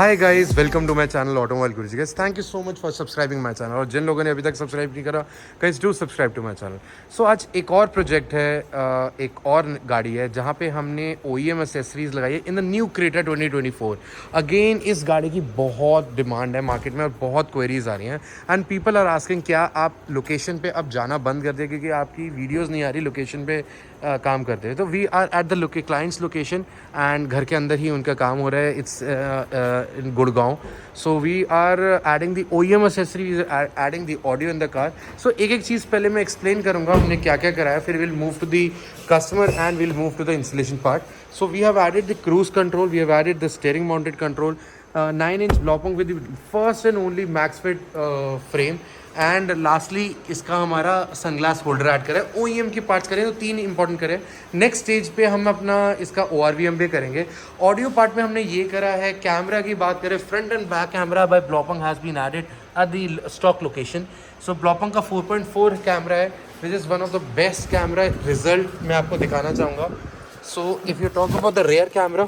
Hi guys, welcome to my channel automobile Guruji. Guys thank you so much for subscribing my channel, और जिन लोगों ने अभी तक सब्सक्राइब नहीं करा, guys do subscribe to my channel. So आज एक और प्रोजेक्ट है, एक और गाड़ी है जहाँ पे हमने OEM एसेसरीज लगाई है in the new Creta 2024। Again इस गाड़ी की बहुत डिमांड है मार्केट में और बहुत क्वेरीज आ रही हैं एंड पीपल आर आस्किंग क्या आप लोकेशन पे अब जाना बंद कर दिया क्योंकि आपकी वीडियोस नहीं आ रही लोकेशन पे काम करते हैं। तो we are at the clients location and घर के अंदर ही उनका काम हो रहा है। It's in Gurgaon. So we are adding the OEM accessories, adding the audio in the car. So एक एक चीज़ पहले मैं एक्सप्लेन करूंगा हमने क्या क्या कराया, फिर will move to the customer and will move to the installation part. So we have added the cruise control, we have added the steering mounted control, 9-inch Blaupunkt with the first and only Maxfit frame. And lastly इसका हमारा sunglass holder add करें। OEM की parts करें तो 3 important करें। Next stage पे हम अपना इसका ORVM भी करेंगे। ऑडियो पार्ट में हमने ये करा है। कैमरा की बात करें, front and back camera by Blaupunkt has been added at the stock location. So Blaupunkt का 4.4 कैमरा है which is one of the best camera result मैं आपको दिखाना चाहूँगा। So if you talk about the rear camera,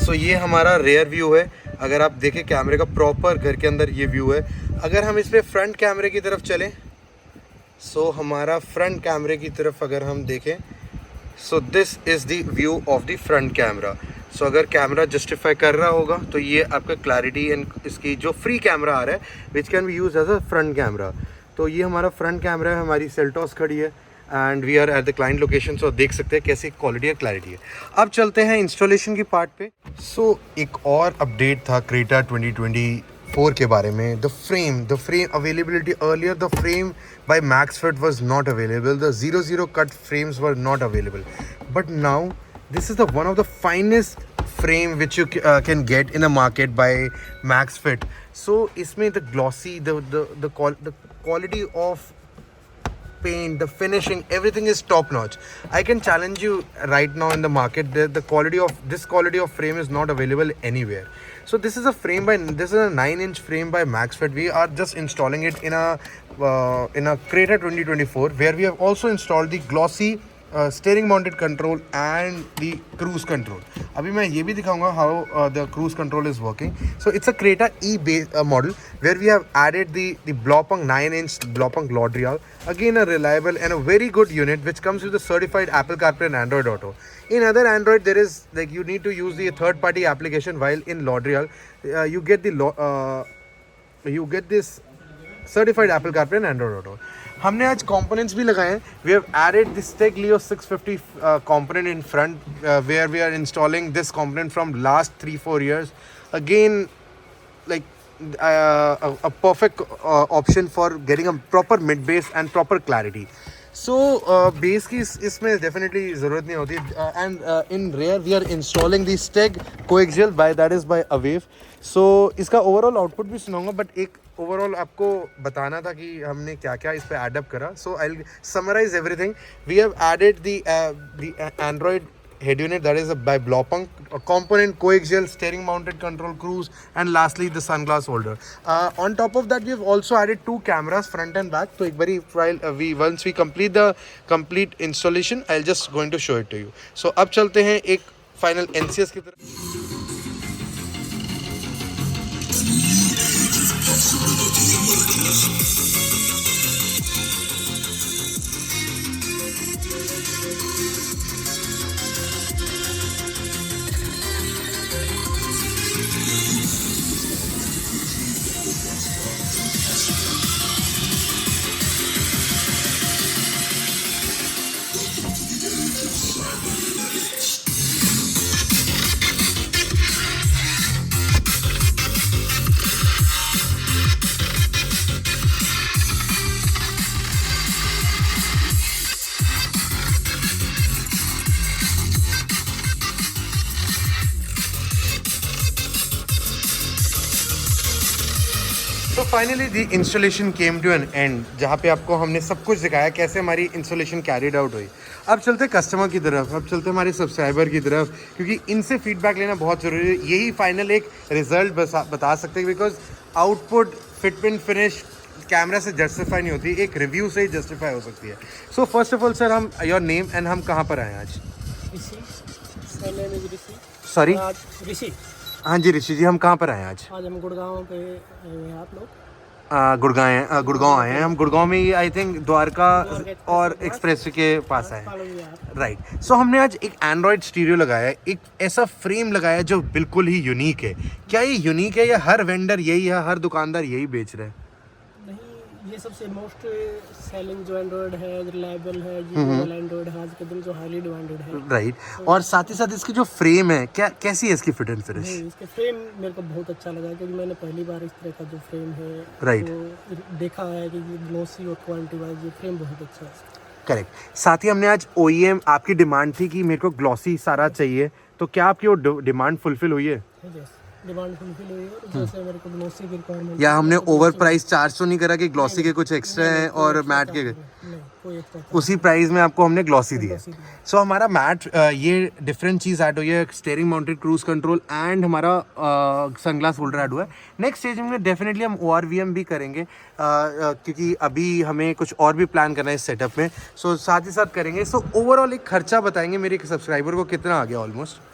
so ये हमारा rear view है। अगर आप देखें कैमरे का प्रॉपर घर के अंदर ये व्यू है। अगर हम इस पे फ्रंट कैमरे की तरफ चलें, सो हमारा फ्रंट कैमरे की तरफ अगर हम देखें, so this is the view of the front camera. So अगर कैमरा जस्टिफाई कर रहा होगा तो ये आपका क्लैरिटी एंड इसकी जो फ्री कैमरा आ रहा है which can be use as a front camera. तो ये हमारा फ्रंट कैमरा है। हमारी सेल्टॉस खड़ी है and we are at the client location. So देख सकते हैं कैसी क्वालिटी और क्लैरिटी है। अब चलते हैं इंस्टॉलेशन की पार्ट पे। सो एक और अपडेट था क्रेटा 2024 के बारे में। The frame availability, earlier the frame by Maxfit was not available, the 00 cut frames were not available, but now this is the one of the finest frame which you can get in the market by Maxfit. So इसमें the glossy, the quality of paint, the finishing, everything is top notch. I can challenge you right now in the market, the quality of this quality of frame is not available anywhere. So this is a this is a 9-inch frame by Maxfit. We are just installing it in a Creta 2024 where we have also installed the glossy steering mounted control and the cruise control. अभी मैं ये भी दिखाऊंगा how the cruise control is working. So it's a Creta E base model where we have added the Blopung 9-inch Blopung L'Oreal. Again a reliable and a very good unit which comes with a certified Apple CarPlay and Android Auto. In other Android there is like you need to use the third party application, while in L'Oreal you get this certified Apple CarPlay and Android Auto. हमने आज components भी लगाए हैं। We have added this Steg Leo 650 component in front, where we are installing this component from last 3-4 years. Again, like a perfect option for getting a proper mid bass and proper clarity. So bass की इसमें definitely ज़रूरत नहीं होती। And in rear we are installing the Steg coaxial by that is by अवेव। So इसका overall output भी सुनाऊंगा, but एक ओवरऑल आपको बताना था कि हमने क्या क्या इस पे एडअप करा। So I will summarise everything. We have added the android head unit that is by Blopung, a component, coaxial, steering mounted control, cruise, and lastly the sunglass holder. On top of that we have also added 2 cameras front and back. So ek bari while once we complete the complete installation, I'll just going to show it to you. So अब चलते हैं एक final NCS की तरफ। तो finally the installation came to an end, जहाँ पे आपको हमने सब कुछ दिखाया कैसे हमारी इंस्टॉलेशन कैरिड आउट हुई। अब चलते कस्टमर की तरफ, अब चलते हमारे सब्सक्राइबर की तरफ, क्योंकि इनसे फीडबैक लेना बहुत ज़रूरी है। यही फाइनल एक रिजल्ट बता सकते हैं, because output fitment finish camera से जस्टिफाई नहीं होती, एक रिव्यू से ही जस्टिफाई हो सकती है। So first of all sir, हम योर नेम एंड हम कहाँ पर आए आज? सॉरी ऋषि, हाँ जी ऋषि जी, हम कहाँ पर आए हैं आज? आज हम गुड़गांव पे आए हैं। आप लोग गुड़गांव आए हैं हम। गुड़गांव में ही आई थिंक द्वारका और द्वारका एक्सप्रेस के पास आए हैं। फॉलो किया आप। राइट। सो हमने आज एक एंड्रॉयड स्टीरियो लगाया है, एक ऐसा फ्रेम लगाया है जो बिल्कुल ही यूनिक है। क्या ये यूनिक है या हर वेंडर यही है, हर दुकानदार यही बेच रहे हैं? नहीं, ये सबसे मोस्ट सेलिंग जो एंड्रॉयड है, रिलायबल है, ये वाला एंड्रॉयड है आज के दिन जो हाईली डिमांडेड है। राइट। और साथ ही साथ इसकी जो फ्रेम है, क्या कैसी है इसकी फिट एंड फिनिश? नहीं, इसके फ्रेम मेरे को बहुत अच्छा लगा क्योंकि मैंने पहली बार इस तरह का जो फ्रेम है Right. वो देखा है कि ग्लोसी और क्वालिटी वाइज ये फ्रेम बहुत अच्छा है इसका। करेक्ट। साथ ही हमने आज OEM, आपकी डिमांड थी कि मेरे को ग्लॉसी सारा चाहिए, तो क्या आपकी वो डिमांड फुलफिल हुई है? डिमांड फुलफिल हुई है और जैसे मेरे को ग्लोसी की रिक्वायरमेंट, या हमने ओवर प्राइस चार्ज तो नहीं करा कि ग्लॉसी के कुछ एक्स्ट्रा हैं और मैट के नहीं कोई एक्स्ट्रा उसी प्राइस में आपको हमने ग्लॉसी दिया? ग्लोसी दिया। सो हमारा मैट ये डिफरेंट चीज़ ऐड हुई है, steering mounted cruise control and हमारा सनग्लास होल्डर ऐड हुआ है। नेक्स्ट स्टेज में डेफिनेटली हम ORVM भी करेंगे, क्योंकि अभी हमें कुछ और भी प्लान करना है इस सेटअप में। सो साथ ही साथ करेंगे। सो ओवरऑल एक खर्चा बताएंगे मेरे सब्सक्राइबर को कितना आ गया? ऑलमोस्ट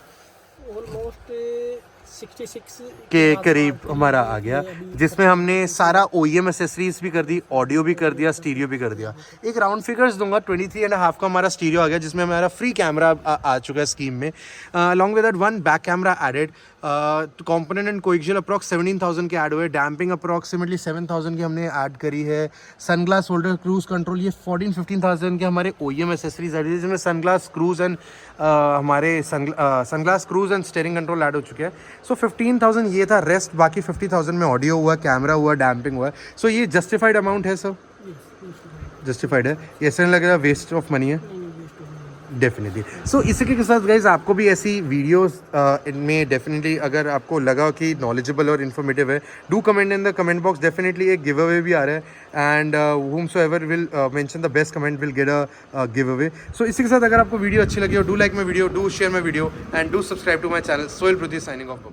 66 के करीब हमारा आ गया, जिसमें हमने सारा OEM एसेसरीज भी कर दी, ऑडियो भी कर दिया, स्टीरियो भी कर दिया। एक राउंड फिगर्स दूंगा, 23.5 का हमारा स्टीरियो आ गया, जिसमें हमारा फ्री कैमरा आ चुका है स्कीम में, along with that 1 back camera added, component and coaxial approx 17,000 के ऐड हुए, डैम्पिंग अप्रॉक्सीमेटली 7,000 की हमने ऐड करी है, सनग्लास होल्डर, क्रूज कंट्रोल, ये 14-15,000 के हमारे OEM एसेसरीज ऐड हुई, जिसमें सनग्लास क्रूज एंड हमारे sunglass cruise and steering control add हो चुके हैं। सो 15,000 ये था, रेस्ट बाकी 50,000 में ऑडियो हुआ, कैमरा हुआ, डैम्पिंग हुआ। सो ये जस्टिफाइड अमाउंट है सर? जस्टिफाइड है, ये ऐसा नहीं लग रहा वेस्ट ऑफ मनी है? डेफिनेटली। सो इसी के साथ गाइज आपको भी ऐसी वीडियोस इनमें डेफिनेटली अगर आपको लगा कि नॉलेजेबल और इन्फॉर्मेटिव है, do comment in the comment box. Definitely एक गिव अवे भी आ रहा है and whomsoever will mention the best comment will get a giveaway. So इसी के साथ अगर आपको वीडियो अच्छी लगी हो, do like my video, do share my video and do subscribe to my channel. Sohail Prithvi signing of.